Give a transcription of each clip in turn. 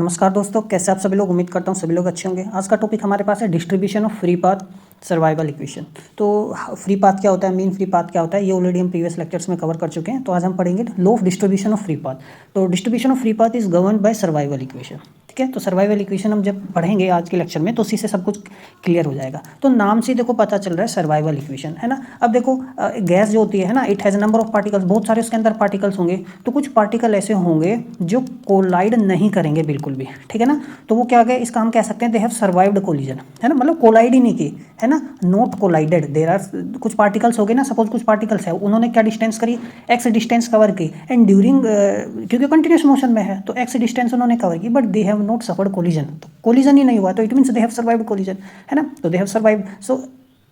नमस्कार दोस्तों, कैसे आप सभी लोग। उम्मीद करता हूँ सभी लोग अच्छे होंगे। आज का टॉपिक हमारे पास है distribution of free path survival equation. तो फ्री पाथ क्या होता है, मीन फ्री पाथ क्या होता है, ये ऑलरेडी हम प्रीवियस लेक्चर्स में कवर कर चुके हैं। तो आज हम पढ़ेंगे law of distribution of free path. तो distribution of free path is governed by survival equation. ठीक है, तो सर्वाइवल इक्वेशन हम जब पढ़ेंगे आज के लेक्चर में तो उसी से सब कुछ क्लियर हो जाएगा। तो नाम से देखो पता चल रहा है सर्वाइवल इक्वेशन, है ना। अब देखो गैस जो होती है ना, it has number of particles, बहुत सारे उसके अंदर पार्टिकल्स होंगे। तो कुछ पार्टिकल ऐसे होंगे जो कोलाइड नहीं करेंगे बिल्कुल भी, ठीक है ना। तो वो क्या हो गया, इसका हम कह सकते हैं दे हैव सर्वाइव्ड कोलिजन, है ना, मतलब कोलाइड ही नहीं की, है ना, नॉट कोलाइडेड। देयर आर कुछ पार्टिकल्स हो गए ना, सपोज कुछ पार्टिकल्स है, उन्होंने क्या डिस्टेंस करी, एक्स डिस्टेंस कवर की, एंड ड्यूरिंग क्योंकि कंटिन्यूस मोशन में है तो एक्स डिस्टेंस उन्होंने कवर की, but they have not suffered collision. तो कोलिजन ही नहीं हुआ तो it means they have survived collision, है ना। तो दे हैव सर्वाइव्ड, सो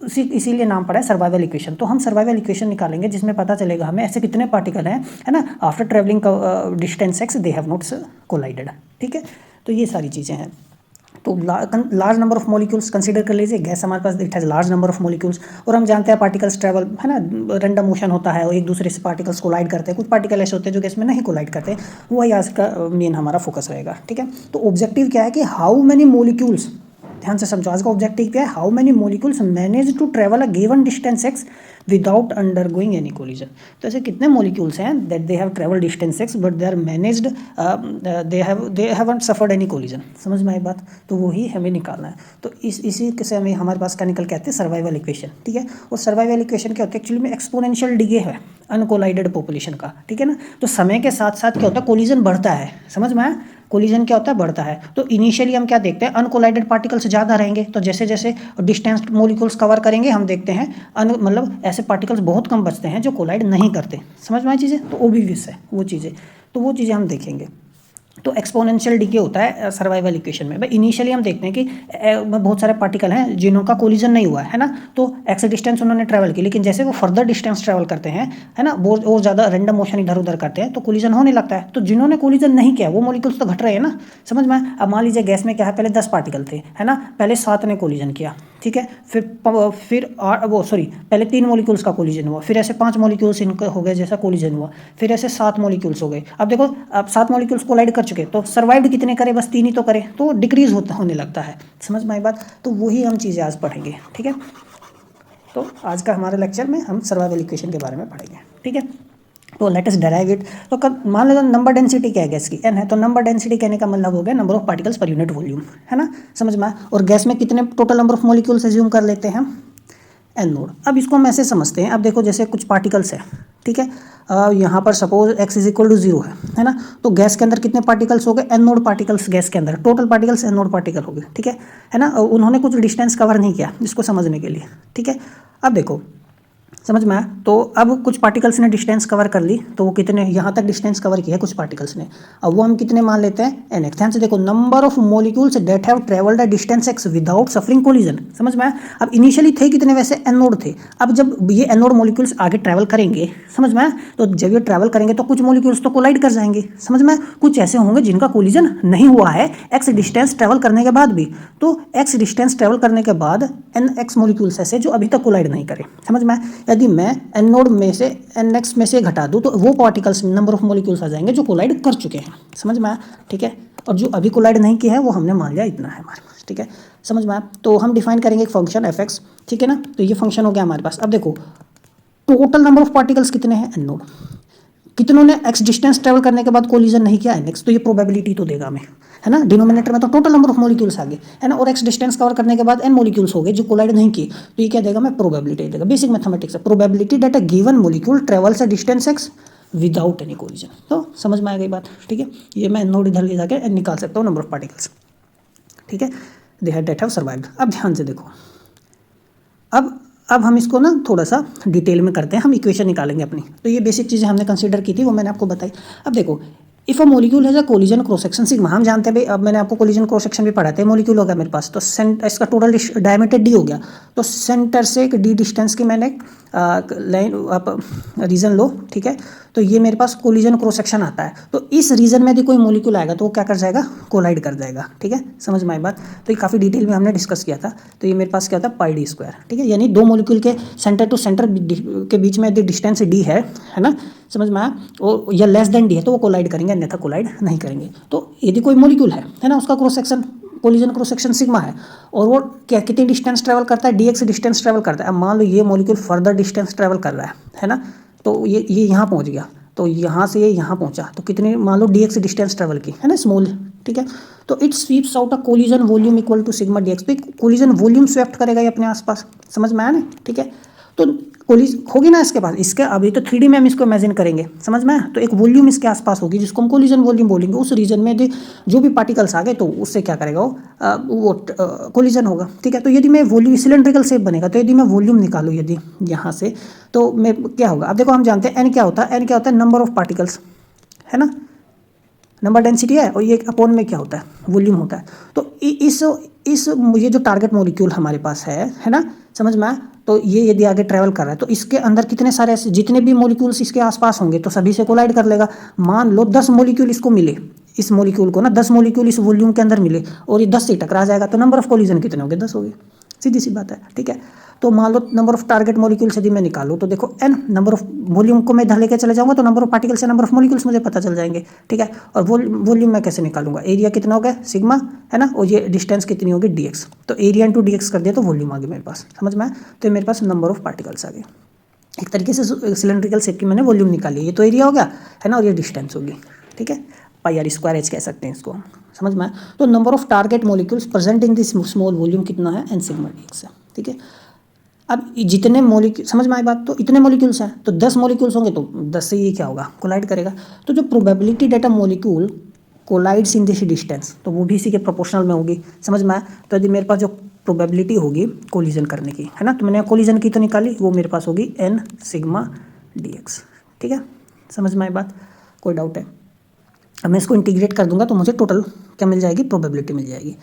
इसीलिए नाम पड़ा है सर्वाइवल इक्वेशन। तो हम सर्वाइवल इक्वेशन निकालेंगे जिसमें पता चलेगा हमें ऐसे कितने पार्टिकल हैं, है ना, after travelling distance x they have not collided. ठीक है, तो ये सारी चीज़ें हैं। तो large number of molecules consider कर लीजिए। गैस हमारे पास it has large number of molecules, और हम जानते हैं पार्टिकल्स ट्रैवल, है ना, रैंडम मोशन होता है और एक दूसरे से पार्टिकल्स कोलाइड करते हैं। कुछ पार्टिकल ऐसे होते हैं जो गैस में नहीं कोलाइड करते, वही आज का मेन हमारा फोकस रहेगा। ठीक है, तो ऑब्जेक्टिव क्या है कि हाउ मेनी मॉलिक्यूल्स, ध्यान से समझो, आज का ऑब्जेक्टिव क्या है, how many molecules manage to travel a given distance X without undergoing any collision. तो ऐसे कितने मॉलिक्यूल्स हैं that they have travel distance X but they are managed, they haven't suffered any collision. समझ में आई बात। तो वही हमें निकालना है। तो इसी से हमें हमारे पास क्या निकल के आते हैं, सर्वाइवल इक्वेशन। ठीक है, और सर्वाइवल इक्वेशन क्या होता है, एक्चुअली में एक्सपोनेंशियल डिके है अनकोलाइडेड पॉपुलेशन का। ठीक है ना, तो समय के साथ साथ क्या होता है, कोलिजन बढ़ता है। समझ में आया, कोलिजन क्या होता है, बढ़ता है। तो इनिशियली हम क्या देखते हैं, अनकोलाइडेड पार्टिकल्स ज़्यादा रहेंगे, तो जैसे जैसे डिस्टेंस मॉलिक्यूल्स कवर करेंगे हम देखते हैं मतलब ऐसे पार्टिकल्स बहुत कम बचते हैं जो कोलाइड नहीं करते। समझ में आई चीज़ें, तो ओब्वियस है वो चीज़ें, तो वो चीज़ें हम देखेंगे। तो एक्सपोनेंशियल डिके होता है सर्वाइवल इक्वेशन में। भाई इनिशियली हम देखते हैं कि बहुत सारे पार्टिकल हैं जिनका कोलिजन नहीं हुआ है ना, तो एक्स डिस्टेंस उन्होंने ट्रैवल की, लेकिन जैसे वो फर्दर डिस्टेंस ट्रैवल करते हैं, है ना, वो और ज़्यादा रैंडम मोशन इधर उधर करते हैं तो कोलिजन होने लगता है। तो जिन्होंने कोलिजन नहीं किया वो मॉलिक्यूल्स तो घट रहे हैं ना। समझ में। अब मान लीजिए गैस में क्या है, पहले 10 पार्टिकल थे, है ना, पहले 7 ने कोलिजन किया, ठीक है, फिर पहले 3 मॉलिक्यूल्स का कोलिजन हुआ, फिर ऐसे 5 मॉलिक्यूल्स इनका हो गए जैसा कोलिजन हुआ, फिर ऐसे 7 मॉलिक्यूल्स हो गए। अब देखो, अब 7 मॉलिक्यूल्स कोलाइड कर चुके, तो सर्वाइव्ड कितने करे, बस 3 ही तो करे, तो डिक्रीज होने लगता है। समझ में आई बात। तो वही हम चीज़ें आज पढ़ेंगे। ठीक है, तो आज का हमारे लेक्चर में हम सर्वाइवल इक्वेशन के बारे में पढ़ेंगे। ठीक है, तो लेट अस डेराइव इट। तो मान लो नंबर डेंसिटी क्या है, गैस की n है, तो नंबर डेंसिटी कहने का मतलब हो गया नंबर ऑफ पार्टिकल्स पर यूनिट वॉल्यूम, है ना। समझ में। और गैस में कितने total number of molecules assume कर लेते हैं, n नोड। अब इसको हम ऐसे समझते हैं, अब देखो जैसे कुछ पार्टिकल्स है, ठीक है, यहाँ पर suppose x is equal to 0 है ना, तो गैस के अंदर कितने पार्टिकल्स हो गए, n नोड पार्टिकल्स गैस के अंदर, total particles n node particle हो गए। ठीक है ना, उन्होंने कुछ डिस्टेंस कवर नहीं किया इसको समझने के लिए। ठीक है, अब देखो समझ में आया। तो अब कुछ पार्टिकल्स ने डिस्टेंस कवर कर ली, तो वो कितने यहाँ तक डिस्टेंस कवर किया है कुछ पार्टिकल्स ने, अब वो हम कितने मान लेते हैं, एन एक्स। ध्यान से देखो, number of molecules that have travelled a distance X without suffering collision. समझ में आया। अब इनिशियली थे कितने, वैसे एन नोड थे। अब जब ये एन नोड मॉलिक्यूल्स आगे ट्रैवल करेंगे, समझ में आया, तो जब ये ट्रैवल करेंगे तो कुछ मॉलिक्यूल्स तो कोलाइड कर जाएंगे। समझ में, कुछ ऐसे होंगे जिनका कोलिजन नहीं हुआ है एक्स डिस्टेंस ट्रैवल करने के बाद भी, तो एक्स डिस्टेंस ट्रैवल करने के बाद एन एक्स मॉलिक्यूल्स ऐसे जो अभी तक कोलाइड नहीं करे। समझ में, यदि मैं एन नोड में से एन एक्स में से घटा दूँ तो वो पार्टिकल्स नंबर ऑफ मॉलिक्यूल्स आ जाएंगे जो कोलाइड कर चुके हैं। समझ में आया। ठीक है, और जो अभी कोलाइड नहीं किया है वो हमने मान लिया इतना है हमारे पास। ठीक है, समझ में आया। तो हम डिफाइन करेंगे एक फंक्शन एफ एक्स, ठीक है ना, तो ये फंक्शन हो गया हमारे पास। अब देखो टोटल नंबर ऑफ पार्टिकल्स कितने हैं, एन नोड, कितनों ने एक्स डिस्टेंस ट्रैवल करने के बाद कोलिजन नहीं किया, एन एक्स, तो ये प्रोबेबिलिटी तो देगा हमें, है ना। डिनोमिनेटर में तो टोटल नंबर ऑफ मॉलिक्यूल्स आ गए, है ना, और एक्स डिस्टेंस कवर करने के बाद एन मॉलिक्यूल्स हो गए जो कोलाइड नहीं किए, तो ये क्या देगा, मैं प्रोबेबिलिटी देगा। बेसिक मैथमेटिक्स है, probability that a given molecule travels a distance X without any collision. तो समझ में आ गई बात। ठीक है, ये मैं नोड इधर ले जाके निकाल सकता हूँ नंबर ऑफ पार्टिकल्स। ठीक है, they had that have survived. अब ध्यान से देखो, अब हम इसको ना थोड़ा सा डिटेल में करते हैं, हम इक्वेशन निकालेंगे अपनी। तो ये बेसिक चीज़ें हमने कंसीडर की थी, वो मैंने आपको बताई। अब देखो, if a molecule has a collision cross section sigma, हम जानते हैं भाई, अब मैंने आपको कोलिजन क्रॉस सेक्शन भी पढ़ाते हैं। मॉलिक्यूल हो गया मेरे पास, तो इसका टोटल डायमीटर डी हो गया, तो सेंटर से एक डी डिस्टेंस की मैंने लाइन आप रीजन लो, ठीक है, तो ये मेरे पास कोलिजन क्रॉस सेक्शन आता है। तो इस रीजन में यदि कोई मॉलिक्यूल आएगा तो वो क्या कर जाएगा, कोलाइड कर जाएगा। ठीक है, समझ में आई बात। तो ये काफ़ी डिटेल में हमने डिस्कस किया था। तो ये मेरे पास क्या होता है, पाई डी स्क्वायर। ठीक है, यानी दो मॉलिक्यूल के सेंटर टू सेंटर के बीच में यदि डिस्टेंस डी है ना, समझ में आया, और या लेस देन डी है तो वो कोलाइड करेंगे, अन्यथा कोलाइड नहीं करेंगे। तो यदि कोई मॉलिक्यूल है ना, उसका cross section collision cross section sigma है और वो क्या कितनी डिस्टेंस ट्रेवल करता है, dx डिस्टेंस ट्रेवल करता है। अब मान लो ये मॉलिक्यूल फर्दर डिस्टेंस ट्रेवल कर रहा है ना, तो ये यहाँ पहुँच गया, तो यहाँ से ये यहाँ पहुँचा, तो कितनी मान लो dx डिस्टेंस ट्रेवल की है ना, स्मॉल, ठीक है। तो it sweeps out a collision volume equal to sigma dx, तो कोलिजन वॉल्यूम स्वेप्ट करेगा ये अपने आसपास, समझ में आया ना, ठीक है। तो कोलिज होगी ना इसके पास, इसके अभी तो 3D में हम इसको इमेजिन करेंगे, समझ में आया। तो एक वॉल्यूम इसके आसपास होगी जिसको हम कोलिजन वॉल्यूम बोलेंगे। उस रीजन में जो भी पार्टिकल्स आ गए तो उससे क्या करेगा वो कोलिजन होगा, ठीक है। तो यदि मैं वॉल्यूम सिलेंड्रिकल शेप बनेगा, तो यदि मैं वॉल्यूम निकालूँ यदि यहाँ से, तो मैं क्या होगा, अब देखो हम जानते हैं एन क्या होता है, एन क्या होता है, नंबर ऑफ पार्टिकल्स, है ना, नंबर डेंसिटी है, और ये अपॉन में क्या होता है, वॉल्यूम होता है। तो इस ये जो टारगेट मॉलिक्यूल हमारे पास है ना, समझ में आया। तो ये यदि आगे ट्रैवल कर रहा है तो इसके अंदर कितने सारे ऐसे जितने भी मॉलिक्यूल्स इसके आसपास होंगे तो सभी से कोलाइड कर लेगा। मान लो 10 मॉलिक्यूल इसको मिले, इस मॉलिक्यूल को ना 10 मॉलिक्यूल इस वॉल्यूम के अंदर मिले और ये 10 से टकरा जाएगा, तो नंबर ऑफ कोलिजन कितने हो गए, 10 हो गए, सीधी सी बात है, ठीक है। तो मान लो नंबर ऑफ टारगेट मॉलिक्यूल्स यदि मैं निकालूँ तो देखो एन, नंबर ऑफ वॉल्यूम को मैं इधर लेके चले जाऊंगा तो नंबर ऑफ पार्टिकल्स से नंबर ऑफ मॉलिक्यूल्स मुझे पता चल जाएंगे, ठीक है। और वॉल्यूम मैं कैसे निकालूंगा, एरिया कितना हो गया सिग्मा, है ना, और ये डिस्टेंस कितनी होगी dx, तो एरिया इंटू dx कर दिया तो वॉल्यूम आ गया मेरे पास, समझ में आया। तो मेरे पास नंबर ऑफ पार्टिकल्स आ गए, एक तरीके से सिलेंड्रिकल शेप की मैंने वॉल्यूम निकाली, ये तो एरिया हो गया है ना, और ये डिस्टेंस होगी, ठीक है, पाई आर स्क्वायर एच कह सकते हैं इसको, समझ में आया। तो number of target molecules present in this small volume कितना है, एन सिग्मा dx है, ठीक है। अब जितने मॉलिक्यूल, समझ में आई बात, तो इतने मॉलिक्यूल्स हैं तो 10 मॉलिक्यूल्स होंगे तो 10 से ये क्या होगा, कोलाइड करेगा। तो जो probability that a molecule collides in this distance, तो वो भी इसी के प्रोपोर्शनल में होगी, समझ में आया। तो यदि मेरे पास जो प्रोबेबिलिटी होगी कोलिजन करने की, है ना, तो मैंने कोलिजन की तो निकाली, वो मेरे पास होगी एन सिग्मा dx, ठीक है, समझ में आई बात, कोई डाउट है। अब मैं इसको इंटीग्रेट कर दूंगा तो मुझे टोटल क्या मिल जाएगी, प्रोबेबिलिटी मिल जाएगी।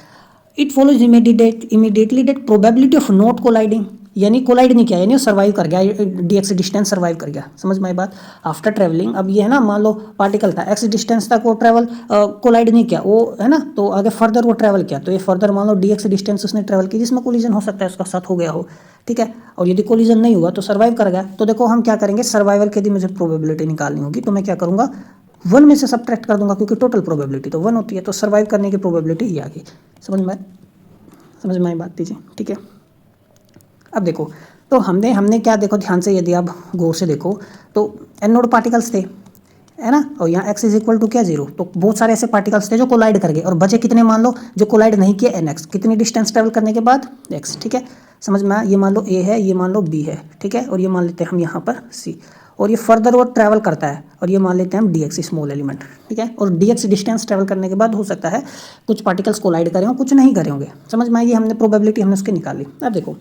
It follows immediately that probability of not colliding, यानी कोलाइड नहीं किया, यानी वो सर्वाइव कर गया, dx डिस्टेंस सर्वाइव कर गया, समझ में आई बात। आफ्टर ट्रेवलिंग, अब ये है ना, मान लो पार्टिकल था x डिस्टेंस तक वो ट्रेवल कोलाइड नहीं किया वो, है ना, तो आगे फर्दर वो ट्रेवल किया, तो ये फर्दर मान लो dx डिस्टेंस उसने ट्रेवल की जिसमें कोलिजन हो सकता है उसका साथ हो गया हो, ठीक है। और यदि कोलिजन नहीं हुआ तो सर्वाइव कर गया। तो देखो हम क्या करेंगे, सर्वाइवल की यदि मुझे प्रोबेबिलिटी निकालनी होगी तो मैं क्या करूँगा, 1 में से सब्ट्रैक्ट कर दूंगा, क्योंकि टोटल प्रोबेबिलिटी तो 1 होती है, तो सर्वाइव करने की प्रोबेबिलिटी ये आ गई, समझ में आई बात दीजिए, ठीक है। अब देखो, तो हमने क्या, देखो ध्यान से, यदि आप गौर से देखो तो एन नोड पार्टिकल्स थे, है ना, और यहाँ x इज इक्वल टू क्या 0, तो बहुत सारे ऐसे पार्टिकल्स थे जो कोलाइड कर गए, और बचे कितने, मान लो जो कोलाइड नहीं किए nx, कितनी डिस्टेंस ट्रेवल करने के बाद x, ठीक है, समझ में आया। ये मान लो a है, ये मान लो b है, ठीक है, और ये मान लेते हैं हम यहाँ पर c, और ये फर्दर वो ट्रैवल करता है, और ये मान लेते हैं हम dx स्मॉल एलिमेंट, ठीक है। और dx डिस्टेंस ट्रैवल करने के बाद हो सकता है कुछ पार्टिकल्स कोलाइड करे हों, कुछ नहीं करे होंगे, समझ में आई। ये हमने प्रोबेबिलिटी हमने उसकी निकाली। अब देखो,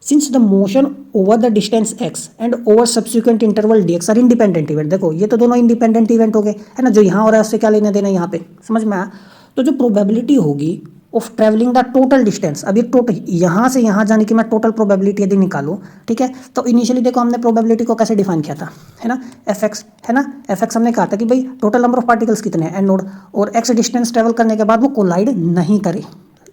since the motion over the distance x and over subsequent interval dx are independent event, देखो ये तो दोनों इंडिपेंडेंट इवेंट हो गए, है ना, जो यहाँ हो रहा है उससे क्या लेना देना यहाँ पे, समझ में आया। तो जो प्रोबेबिलिटी होगी of travelling the total distance, अब ये टोटल यहाँ से यहाँ जाने की मैं टोटल प्रोबेबिलिटी यदि निकालूँ, ठीक है, तो इनिशियली देखो हमने प्रोबेबिलिटी को कैसे डिफाइन किया था, है ना, fx, है ना, fx हमने कहा था कि भाई टोटल नंबर ऑफ पार्टिकल्स कितने हैं एन नोड, और x डिस्टेंस ट्रैवल करने के बाद वो कोलाइड नहीं करे,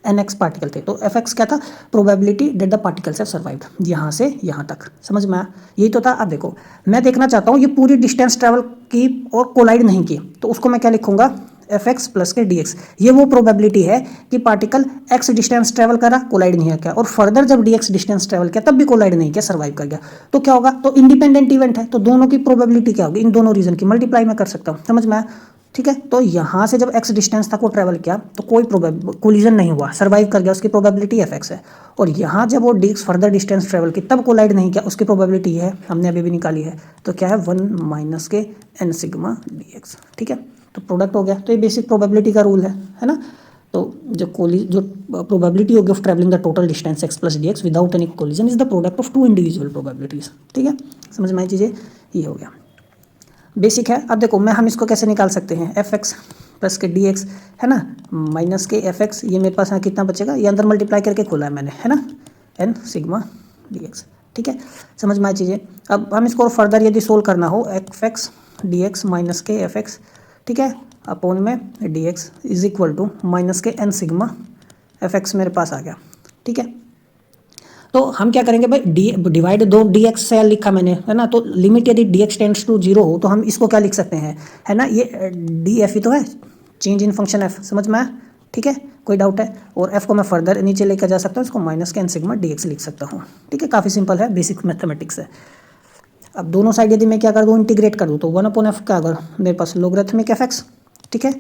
nx पार्टिकल थे, तो fx क्या था, probability that the particles have survived, यहाँ से यहाँ तक, समझ में आया, यही तो था। अब देखो मैं देखना चाहता हूँ ये पूरी डिस्टेंस ट्रैवल की और कोलाइड नहीं की, तो उसको मैं क्या लिखूंगा, fx प्लस के dx, ये वो प्रोबेबिलिटी है कि पार्टिकल x डिस्टेंस ट्रैवल करा, कोलाइड नहीं किया, और फर्दर जब dx डिस्टेंस ट्रैवल किया तब भी कोलाइड नहीं किया, सर्वाइव कर गया, तो क्या होगा, तो इंडिपेंडेंट इवेंट है, तो दोनों की प्रोबेबिलिटी क्या होगी, इन दोनों रीजन की मल्टीप्लाई मैं कर सकता हूँ, समझ में आया, ठीक है। तो यहाँ से जब x डिस्टेंस तक वो ट्रैवल किया तो कोई कोलिजन नहीं हुआ, सर्वाइव कर गया, उसकी प्रोबेबिलिटी fx है। और यहाँ जब वो dx फर्दर डिस्टेंस ट्रैवल की तब कोलाइड नहीं किया, उसकी प्रोबेबिलिटी है, हमने अभी भी निकाली है, तो क्या है 1 माइनस के n सिग्मा dx, ठीक है, तो प्रोडक्ट हो गया। तो ये बेसिक प्रोबेबिलिटी का रूल है ना। तो जो प्रोबेबिलिटी होगी of travelling the total distance x plus dx without any collision is the product of 2 individual probabilities, ठीक है, समझ में आई चीज़ें, ये हो गया बेसिक है। अब देखो हम इसको कैसे निकाल सकते हैं, fx प्लस के dx, है ना, माइनस के fx, ये मेरे पास यहाँ कितना बचेगा, ये अंदर मल्टीप्लाई करके खोला है मैंने, है ना, n सिग्मा dx, ठीक है, समझ में आई चीज़ें। अब हम इसको फर्दर यदि सोल्व करना हो, fx dx minus K fx, ठीक है, अपॉन में dx is equal to minus के n सिग्मा fx मेरे पास आ गया, ठीक है। तो हम क्या करेंगे भाई, डी डिवाइड दो डी एक्स से लिखा मैंने, है ना, तो लिमिट यदि डी एक्स टेंड्स टू 0 हो तो हम इसको क्या लिख सकते हैं, है ना, ये डी एफ ही तो है, चेंज इन फंक्शन एफ, समझ में आया, ठीक है, कोई डाउट है। और एफ को मैं फर्दर नीचे लेकर जा सकता हूँ, इसको माइनस के एन सिग्मा डी एक्स लिख सकता हूँ, ठीक है, काफ़ी सिंपल है, बेसिक मैथमेटिक्स है। अब दोनों साइड यदि मैं क्या कर दूँ, इंटीग्रेट कर दूँ, तो 1/f क्या अगर मेरे पास लोगरिथमिक एफ एक्स, ठीक है,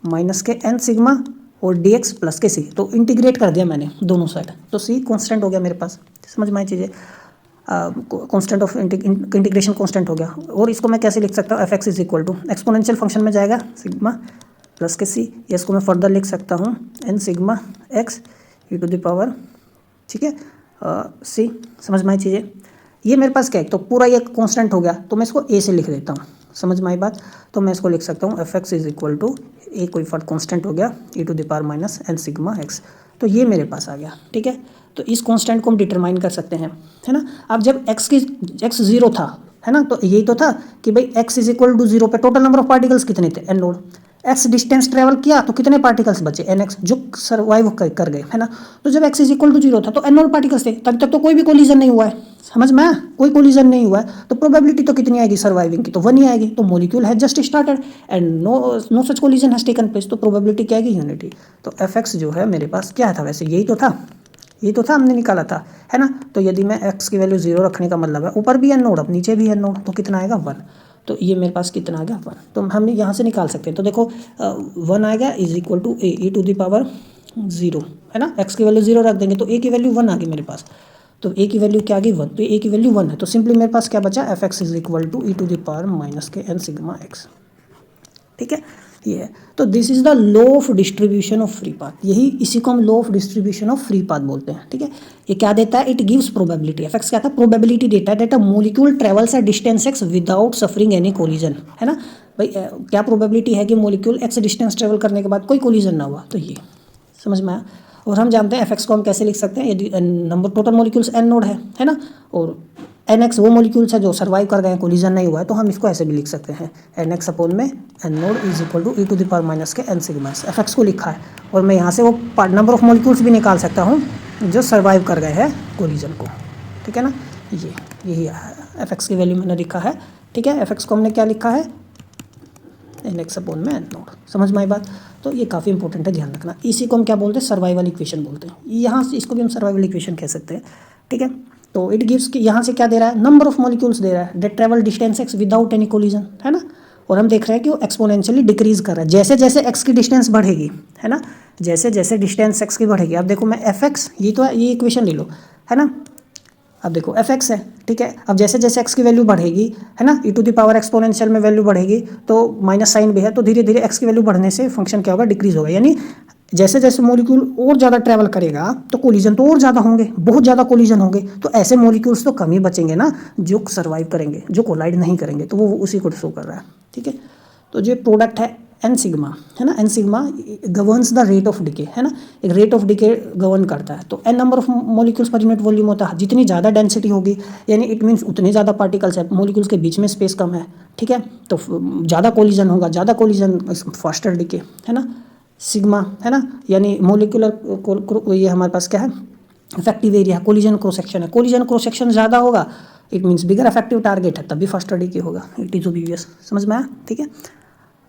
माइनस के एन सिग्मा और डी एक्स प्लस के सी, तो इंटीग्रेट कर दिया मैंने दोनों साइड, तो सी कॉन्स्टेंट हो गया मेरे पास, समझ में आई चीज़ें, कॉन्स्टेंट ऑफ इंटीग्रेशन कॉन्स्टेंट हो गया। और इसको मैं कैसे लिख सकता हूँ, F x is equal to exponential function में जाएगा सिग्मा प्लस के सी, या इसको मैं फर्दर लिख सकता हूँ N sigma X E to the power, ठीक है, सी, समझ में आई चीज़ें। ये मेरे पास क्या है, तो पूरा ये कांस्टेंट हो गया, तो मैं इसको ए से लिख देता हूँ, समझ में आई बात। तो मैं इसको लिख सकता हूँ F x is equal to a, कोई फर्क कांस्टेंट हो गया, e to the power minus n sigma x, तो ये मेरे पास आ गया, ठीक है। तो इस कांस्टेंट को हम डिटरमाइन कर सकते हैं, है ना। अब जब एक्स 0 था, है ना, तो यही तो था कि भाई एक्स इज इक्वल टू 0 पे टोटल नंबर ऑफ पार्टिकल्स कितने थे, N naught, X distance travel किया तो कितने पार्टिकल्स बचे, एन एक्स, जो सर्वाइव कर गए, है ना। तो जब एक्स इज इक्वल टू 0 था तो एन नोड पार्टिकल्स थे, तब तक तो कोई भी कोलिजन नहीं हुआ है, समझ में, कोई कोलिजन नहीं हुआ है, तो प्रोबेबिलिटी तो कितनी आएगी सर्वाइविंग की, तो 1 ही आएगी, तो molecule has just started and no such collision has taken place, तो प्रोबेबिलिटी क्या आएगी, यूनिटी। तो एफ एक्स जो है मेरे पास क्या था, वैसे यही तो था हमने निकाला था, है ना। तो यदि मैं x की वैल्यू 0 रखने का मतलब है, ऊपर भी एन नोड अब नीचे भी एन नोड, तो कितना आएगा 1, तो ये मेरे पास कितना आ गया 1, तो हम यहाँ से निकाल सकते हैं। तो देखो 1 आएगा is equal to A E to the power 0, है ना, x की वैल्यू 0 रख देंगे तो a की वैल्यू 1 आ गई मेरे पास, तो a की वैल्यू क्या आ गई 1, तो a की वैल्यू 1 है, तो सिंपली मेरे पास क्या बचा, F x is equal to E to the power minus के एन सिग्मा एक्स, ठीक है, ये है। तो this is the law of distribution of free path, यही इसी को हम law of distribution of free path बोलते हैं, ठीक है। ये क्या देता है, it gives probability, F X क्या था, प्रोबेबिलिटी देता है that a molecule travels a distance X without suffering any collision, है ना भाई, क्या प्रोबेबिलिटी है कि मॉलिक्यूल एक्स डिस्टेंस ट्रेवल करने के बाद कोई कोलिजन ना हुआ, तो ये समझ में आया। और हम जानते हैं एफ एक्स को हम कैसे लिख सकते हैं, यदि number total molecules N naught है ना, और एन एक्स वो मॉलिक्यूल्स है जो सर्वाइव कर गए हैं, कोलिजन नहीं हुआ है, तो हम इसको ऐसे भी लिख सकते हैं, एन एक्स अपॉन में N naught is equal to E to the power minus के N sigma x, f x को लिखा है। और मैं यहाँ से वो नंबर ऑफ मॉलिक्यूल्स भी निकाल सकता हूँ जो सर्वाइव कर गए हैं कोलिजन को, ठीक है ना, ये यही एफ एक्स की वैल्यू मैंने लिखा है, ठीक है। एफ एक्स को हमने क्या लिखा है, एन एक्स अपॉन में एन नोड, समझ में आई बात। तो ये काफ़ी इंपॉर्टेंट है, ध्यान रखना। इसी को हम क्या बोलते हैं, सर्वाइवल इक्वेशन बोलते हैं, यहाँ से इसको भी हम सर्वाइवल इक्वेशन कह सकते हैं, ठीक है। तो इट गिव्स कि यहाँ से क्या दे रहा है, नंबर ऑफ मॉलिक्यूल्स दे रहा है that travel distance X without any collision, है ना। और हम देख रहे हैं कि वो एक्सपोनेंशियली डिक्रीज कर रहा है, जैसे जैसे एक्स की डिस्टेंस बढ़ेगी, है ना, जैसे जैसे डिस्टेंस एक्स की बढ़ेगी। अब देखो मैं एफ एक्स, ये तो ये इक्वेशन ले लो, है ना, अब देखो एफ एक्स है, ठीक है। अब जैसे जैसे एक्स की वैल्यू बढ़ेगी, है ना, ई टू द पावर एक्सपोनेंशियल में वैल्यू बढ़ेगी, तो माइनस साइन भी है, तो धीरे धीरे एक्स की वैल्यू बढ़ने से फंक्शन क्या होगा, डिक्रीज होगा। यानी जैसे जैसे मॉलिक्यूल और ज़्यादा ट्रैवल करेगा तो कोलिजन तो और ज़्यादा होंगे, बहुत ज़्यादा कोलिजन होंगे, तो ऐसे मॉलिक्यूल्स तो कम ही बचेंगे ना जो सर्वाइव करेंगे, जो कोलाइड नहीं करेंगे, तो वो उसी को शो कर रहा है, ठीक है। तो जो प्रोडक्ट है एन सिग्मा, है ना, N sigma governs the rate of decay, है ना, एक रेट ऑफ डिके गवर्न करता है। तो N number of molecules per unit volume होता है, जितनी ज़्यादा डेंसिटी होगी यानी इट मीन्स उतने ज़्यादा पार्टिकल्स है, मॉलिक्यूल्स के बीच में स्पेस कम है, ठीक है, तो ज़्यादा कोलिजन होगा, ज़्यादा कोलिजन फास्टर डिके, है ना, सिग्मा, है ना, यानी मोलिकुलर ये हमारे पास क्या है, effective area, collision cross section है, कोलिजन क्रॉस सेक्शन ज़्यादा होगा, it means bigger effective target है, तभी फास्टर डिके होगा, इट इज ऑब्वियस, समझ में आया, ठीक है।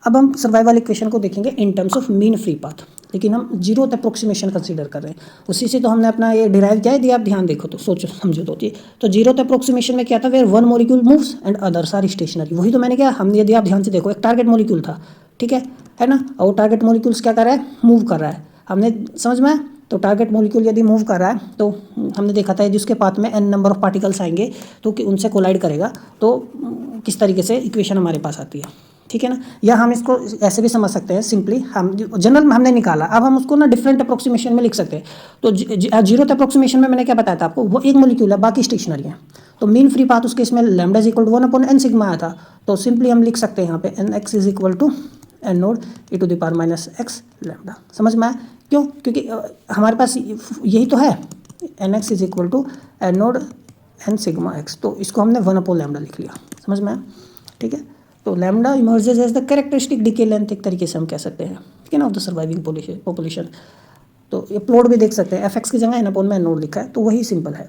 अब हम सर्वाइवल इक्वेशन को देखेंगे in terms of mean free path, लेकिन हम जीरोथ अप्रोक्सीमेशन कंसीडर कर रहे हैं, उसी से तो हमने अपना ये डिराइव किया है, यदि आप ध्यान देखो तो सोचो समझो तो जीरोथ अप्रोक्सीमेशन में क्या था, where one molecule moves and others are stationary, वही तो मैंने क्या, हमने यदि आप ध्यान से देखो एक टारगेट मॉलिक्यूल था, ठीक है ना, और टारगेट मॉलिक्यूल्स क्या कर रहा है, मूव कर रहा है, हमने समझ में, तो टारगेट मॉलिक्यूल यदि मूव कर रहा है तो हमने देखा था जिसके पाथ में एन नंबर ऑफ पार्टिकल्स आएंगे तो कि उनसे कोलाइड करेगा, तो किस तरीके से इक्वेशन हमारे पास आती है, ठीक है ना। या हम इसको ऐसे भी समझ सकते हैं, सिंपली हम जनरल में हमने निकाला, अब हम उसको ना डिफरेंट अप्रोक्सीमेशन में लिख सकते हैं। तो जीरोथ अप्रोक्सीमेशन में मैंने क्या बताया था आपको, वो एक मॉलिक्यूल है, बाकी स्टेशनरी है, तो मीन फ्री पाथ उसके इसमें lambda is equal to 1/n sigma आया था, तो सिंपली हम लिख सकते हैं यहाँ पे N X is equal to N naught E to the power minus X lambda, समझ में आया, क्यों, क्योंकि हमारे पास यही तो है, N X is equal to N naught N sigma x, तो इसको हमने 1/λ लिख लिया, समझ में आया, ठीक है। तो lambda emerges as the characteristic decay length, एक तरीके से हम कह सकते हैं, ठीक है ना, ऑफ द सर्वाइविंग पॉपुलेशन। तो ये प्लॉट भी देख सकते हैं, एफ एक्स की जगह एन अपॉन में एन नोड लिखा है, तो वही सिंपल है।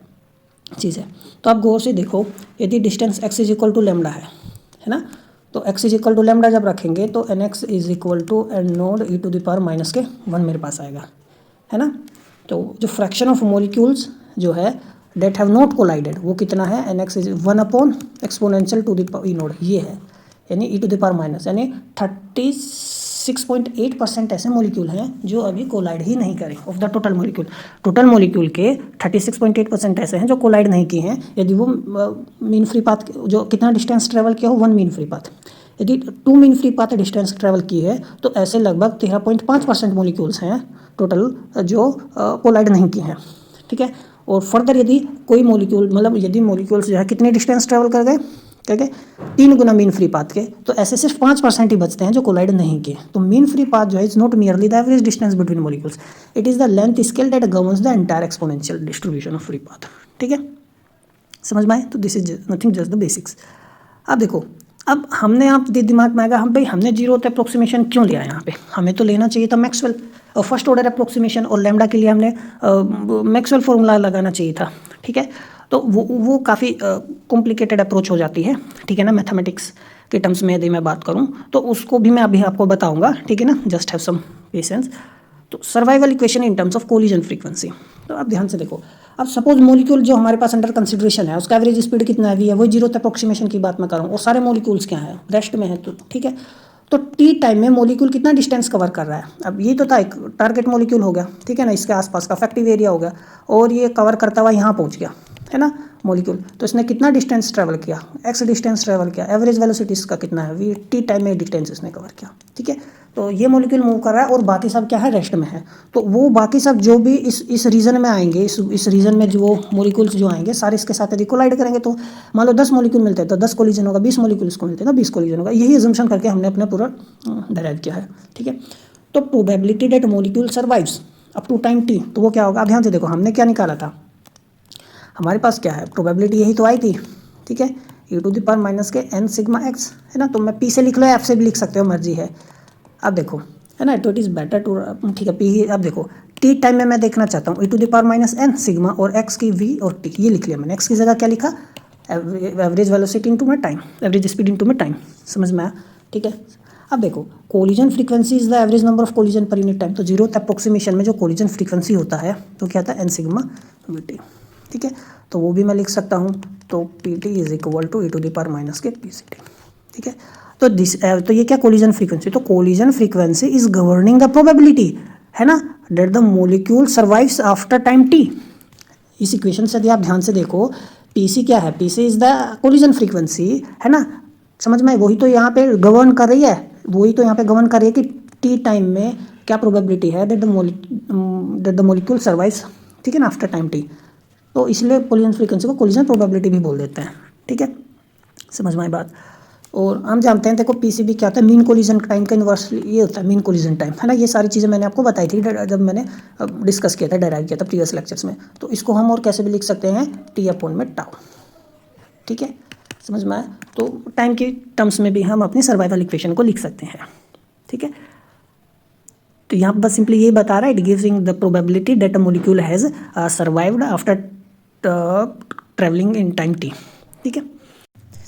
चीज़ है। तो आप गौर से देखो, यदि distance x is equal to lambda है ना, तो x is equal to lambda जब रखेंगे तो nx is equal to N naught E to the power minus K 1 मेरे पास आएगा, है ना। तो जो फ्रैक्शन ऑफ मोलिक्यूल्स जो है डेट हैव नॉट कोलाइडेड वो कितना है, nx is 1 upon exponential to the E naught, ये है, यानी E to the power minus, यानी 36.8% ऐसे मॉलिक्यूल हैं जो अभी कोलाइड ही नहीं करे of the total molecule. Total molecule के 36.8% ऐसे हैं जो कोलाइड नहीं किए हैं। यदि वो मीन फ्री पाथ जो कितना डिस्टेंस ट्रेवल किया हो 1 मीन फ्री पाथ, यदि 2 mean free path distance travel की है तो ऐसे लगभग 13.5% मॉलिक्यूल्स हैं टोटल जो कोलाइड नहीं किए हैं, ठीक है। और फर्दर यदि कोई मॉलिक्यूल मतलब यदि मॉलिक्यूल्स जो है कितने डिस्टेंस ट्रेवल कर गए, ठीक है, 3 गुना मीन फ्री पाथ के, तो ऐसे सिर्फ 5% ही बचते हैं जो कोलाइड नहीं किए। तो मीन फ्री पाथ जो है is not merely the average distance between molecules, it is the length scale that governs the entire exponential distribution of free path, ठीक है, समझ में आए। तो this is nothing just the basics. अब देखो, अब हमने आप दिमाग में आएगा हम भाई हमने जीरो अप्रोक्सीमेशन क्यों लिया यहाँ पे, हमें तो लेना चाहिए था मैक्सवेल और फर्स्ट ऑर्डर अप्रोक्सीमेशन, और लैम्डा के लिए हमने मैक्सवेल फॉर्मूला लगाना चाहिए था, ठीक है। तो वो काफ़ी कॉम्प्लिकेटेड अप्रोच हो जाती है, ठीक है ना, मैथमेटिक्स के टर्म्स में यदि मैं बात करूँ तो उसको भी मैं अभी आपको बताऊँगा, ठीक है ना, जस्ट हैव सम पेशेंस। तो survival equation in terms of collision frequency, तो आप ध्यान से देखो, अब सपोज मॉलिक्यूल जो हमारे पास अंडर कंसिडरेशन है उसका एवरेज स्पीड कितना है, वही जीरो अप्रोक्सीमेशन की बात मैं कर रहा हूँ, और सारे मॉलिक्यूल्स क्या है रेस्ट में है, तो ठीक है। तो टी टाइम में मॉलिक्यूल कितना डिस्टेंस कवर कर रहा है, अब ये तो था एक टारगेट मॉलिक्यूल हो गया, ठीक है ना, इसके आसपास का इफेक्टिव एरिया हो गया, और ये कवर करता हुआ यहाँ पहुँच गया, है ना मॉलिक्यूल, तो इसने कितना डिस्टेंस ट्रैवल किया, एक्स डिस्टेंस ट्रैवल किया, एवरेज वेलोसिटी इसका कितना है, वी टी टाइम में डिस्टेंस इसने कवर किया, ठीक है। तो ये मॉलिक्यूल मूव कर रहा है और बाकी सब क्या है, रेस्ट में है। तो वो बाकी सब जो भी इस रीजन में आएंगे, इस रीजन में जो मॉलिक्यूल्स जो आएंगे सारे इसके साथ यदि कोलाइड करेंगे तो मान लो 10 मॉलिक्यूल मिलते हैं तो 10 कोलिजन होगा, 20 मॉलिक्यूल्स को मिलते हैं तो 20 कोलिजन होगा, यही अजम्पशन करके हमने अपना पूरा डेराइव किया है, ठीक है। तो probability that molecule survives up to time T, तो वो क्या होगा, अब ध्यान से देखो हमने क्या निकाला था, हमारे पास क्या है प्रोबेबिलिटी यही तो आई थी, ठीक है, e to the power minus के n सिग्मा x, है ना, तो मैं p से लिख लो f से भी लिख सकते हो, मर्जी है। अब देखो, है ना, तो इट इज़ बेटर टू, ठीक है, p, अब देखो t टाइम में मैं देखना चाहता हूँ e to the power minus n sigma और x की v और t, ये लिख लिया मैंने, x की जगह क्या लिखा, एवरेज वेलोसिटी इनटू में टाइम, एवरेज स्पीड इनटू में टाइम, समझ में आया, ठीक है। अब देखो collision frequency is the average number of collision per unit time, तो जीरो अप्रोक्सीमेशन में जो कोलिजन फ्रीक्वेंसी होता है तो क्या था n सिग्मा vt, ठीक है, तो वो भी मैं लिख सकता हूँ, तो P T is equal to E to the power minus के पी सी टी, ठीक है। तो ये क्या कोलिजन फ्रीक्वेंसी, तो collision frequency is governing the probability, है ना, that the molecule survives after time T. इस इक्वेशन से यदि आप ध्यान से देखो, पी सी क्या है, P C is the collision frequency, है ना, समझ में, वही तो यहाँ पे गवर्न कर रही है, वही तो यहाँ पे गवर्न कर रही है कि टी टाइम में क्या प्रोबेबिलिटी है दैट द मॉलिक्यूल सर्वाइव्स, ठीक है ना, आफ्टर टाइम टी। तो इसलिए कोलिजन फ्रीक्वेंसी को कोलिजन प्रोबेबिलिटी भी बोल देते हैं, ठीक है, समझ में आई बात। और हम जानते हैं देखो पीसीबी क्या होता है, मीन कोलिजन टाइम का इन्वर्स ये होता है, मीन कोलिजन टाइम, है ना, ये सारी चीज़ें मैंने आपको बताई थी जब मैंने डिस्कस किया था, डेराइव किया था प्रीवियस लेक्चर्स में। तो इसको हम और कैसे भी लिख सकते हैं, टी अपॉन में टाउ, ठीक है, समझ में आया। तो टाइम के टर्म्स में भी हम अपनी सर्वाइवल इक्वेशन को लिख सकते हैं, ठीक है। तो यहाँ पर बस सिंपली ये बता रहा है, it gives the probability that a molecule has survived after travelling in time T, ठीक है।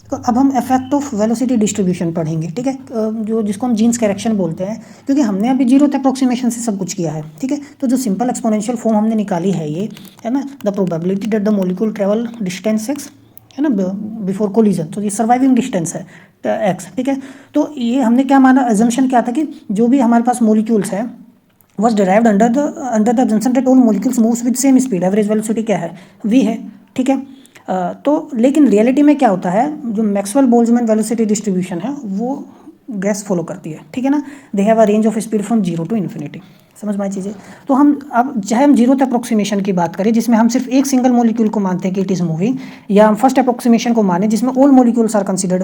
तो अब हम इफेक्ट ऑफ वेलोसिटी डिस्ट्रीब्यूशन पढ़ेंगे, ठीक है, जो जिसको हम जीन्स करेक्शन बोलते हैं, क्योंकि हमने अभी जीरो अप्रोक्सीमेशन से सब कुछ किया है, ठीक है। तो जो सिंपल एक्सपोनेंशियल फॉर्म हमने निकाली है ये, है ना, the probability that the molecule travel distance x, है ना, बिफोर कोलिजन, तो ये सर्वाइविंग डिस्टेंस है x, ठीक है। तो ये हमने क्या माना, अजम्पशन क्या था कि जो भी हमारे पास मॉलिक्यूल्स हैं was derived under the assumption that all molecules moves with same speed, average velocity क्या है, v है, ठीक है। तो लेकिन रियलिटी में क्या होता है, जो मैक्सवेल बोल्ट्जमैन वेलोसिटी डिस्ट्रीब्यूशन है वो गैस फॉलो करती है, ठीक है ना, they have a range of speed from zero to infinity, समझ में आई चीज़ें। तो हम अब चाहे हम जीरो अप्रोक्सीमेशन की बात करें जिसमें हम सिर्फ एक सिंगल मॉलिक्यूल को मानते हैं कि इट इज़ मूविंग, या हम फर्स्ट अप्रोक्सीमेशन को माने जिसमें all molecules are considered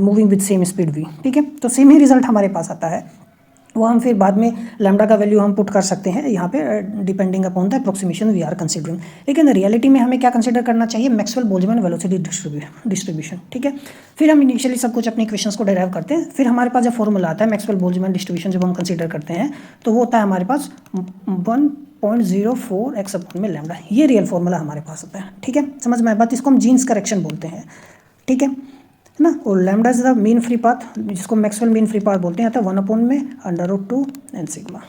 moving with same speed v, ठीक है, तो सेम ही रिजल्ट हमारे पास आता है। वो हम फिर बाद में लैम्डा का वैल्यू हम पुट कर सकते हैं यहाँ पे, depending upon the approximation we are considering. लेकिन रियलिटी में हमें क्या कंसिडर करना चाहिए, मैक्सवेल बोल्ट्जमैन वेलोसिटी डिस्ट्रीब्यूशन, ठीक है। फिर हम इनिशियली सब कुछ अपने इक्वेशंस को डेराइव करते हैं, फिर हमारे पास जब फॉर्मूला आता है मैक्सवेल बोल्ट्जमैन डिस्ट्रीब्यूशन जब हम कंसिडर करते हैं तो वो होता है हमारे पास 1 0.04 एक्स अपॉन में लैम्डा, ये रियल फॉर्मूला हमारे पास होता है। ठीक है, समझ में आया बात? इसको हम जीन्स करेक्शन बोलते हैं। ठीक है ना। और lambda is the mean free path, जिसको मैक्सवेल मीन फ्री पाथ बोलते हैं, आता है 1 अपॉन में √2 एन सिग्मा।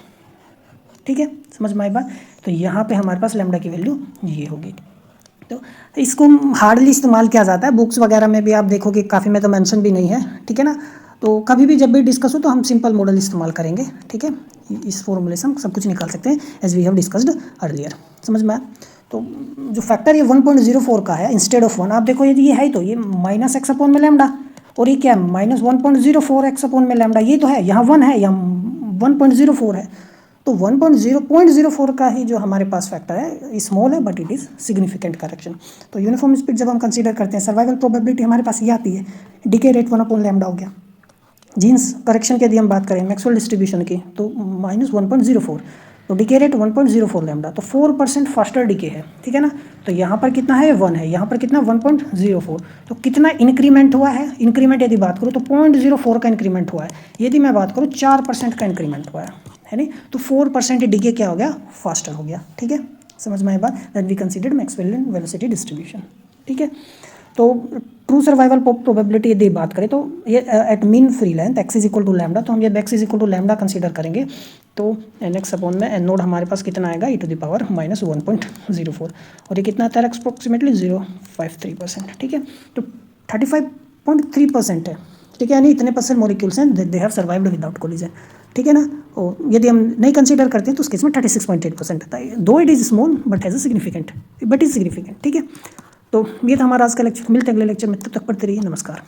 ठीक है, समझ में आई बात? तो यहाँ पे हमारे पास लैम्डा की वैल्यू ये होगी। तो इसको हार्डली इस्तेमाल किया जाता है, बुक्स वगैरह में भी आप देखोगे काफ़ी में तो मेंशन भी नहीं है। ठीक है ना। तो कभी भी जब भी डिस्कस हो तो हम सिंपल मॉडल इस्तेमाल करेंगे। ठीक है, इस फॉर्मूले से हम सब कुछ निकाल सकते हैं, as we have discussed earlier. समझ में आया? तो जो फैक्टर ये 1.04 का है इंस्टेड ऑफ 1, आप देखो यदि ये है तो ये माइनस एक्स अपॉन में लैम्डा, और ये क्या है माइनस 1.04 एक्स अपॉन में लैम्डा, ये तो है, यहाँ 1 है, यहाँ 1.04 है। तो 1.0 का ही जो हमारे पास फैक्टर है स्मॉल है but it is significant correction. तो यूनिफॉर्म स्पीड जब हम कंसीडर करते हैं, सर्वाइवल प्रोबेबिलिटी हमारे पास ये आती है, डिके रेट 1 अपॉन लैम्डा हो गया। जीन्स करेक्शन की यदि हम बात करें मैक्सवेल डिस्ट्रीब्यूशन की तो -1.04, तो डिके रेट 1.04 लैम्डा, तो 4% फास्टर डिके है। ठीक है ना। तो यहाँ पर कितना है 1 है, यहाँ पर कितना 1.04, तो कितना इंक्रीमेंट हुआ है, इंक्रीमेंट यदि बात करूँ तो 0.04 का इंक्रीमेंट हुआ है। यदि मैं बात करूँ 4% का इंक्रीमेंट हुआ है नहीं, तो 4% डिके क्या हो गया, फास्टर हो गया। ठीक है, समझ में आई बात? That we considered Maxwell velocity distribution. ठीक है, तो ट्रू सर्वाइवल प्रोबेबिलिटी यदि बात करें तो ये at mean free length X is equal to lambda, तो हम ये X is equal to lambda consider करेंगे तो एन एक्स अपॉन में एन नोड हमारे पास कितना आएगा e⁻ -1.04, और ये कितना आता है अप्रोक्सीमेटली 0.53%। ठीक है, तो 35.3% है। ठीक है, यानी इतने % मॉलिक्यूल्स हैं they have survived without collision. ठीक है ना। और यदि हम नहीं कंसीडर करते हैं तो उस केस में 36.8% आता है, दो it is small but has a significant, but is significant. ठीक है, तो ये था हमारा आज का लेक्चर। मिलते हैं अगले लेक्चर में, तब तक पढ़ते रहिए। नमस्कार।